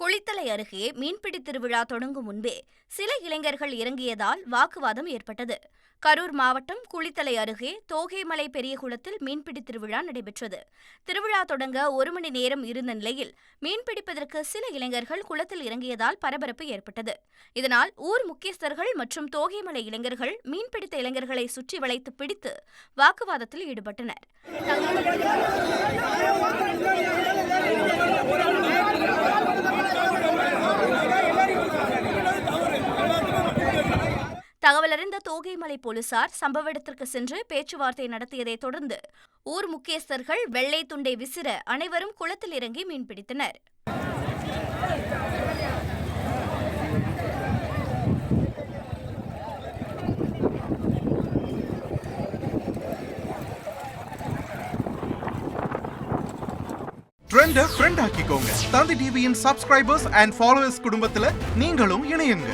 குளித்தலை அருகே மீன்பிடி திருவிழா தொடங்கும் முன்பே சில இளைஞர்கள் இறங்கியதால் வாக்குவாதம் ஏற்பட்டது. கரூர் மாவட்டம் குளித்தலை அருகே தோகைமலை பெரியகுளத்தில் மீன்பிடி திருவிழா நடைபெற்றது. திருவிழா தொடங்க 1 மணி நேரம் இருந்த நிலையில் மீன்பிடிப்பதற்கு சில இளைஞர்கள் குளத்தில் இறங்கியதால் பரபரப்பு ஏற்பட்டது. இதனால் ஊர் முக்கியஸ்தர்கள் மற்றும் தோகைமலை இளைஞர்கள் மீன்பிடித்த இளைஞர்களை சுற்றி வளைத்து பிடித்து வாக்குவாதத்தில் ஈடுபட்டனர். தகவலறிந்த தோகைமலை போலீசார் சம்பவ இடத்திற்கு சென்று பேச்சுவார்த்தை நடத்தியதைத் தொடர்ந்து ஊர் முக்கியஸ்தர்கள் வெள்ளை துண்டை விசிற அனைவரும் குளத்தில் இறங்கி மீன்பிடித்தனர். ட்ரெண்ட ஃப்ரெண்ட் ஆக்கிக்கோங்க. தந்தி டிவியின் சப்ஸ்கிரைபர்ஸ் அண்ட் ஃபாலோவர்ஸ் குடும்பத்துல நீங்களும் இணையுங்க.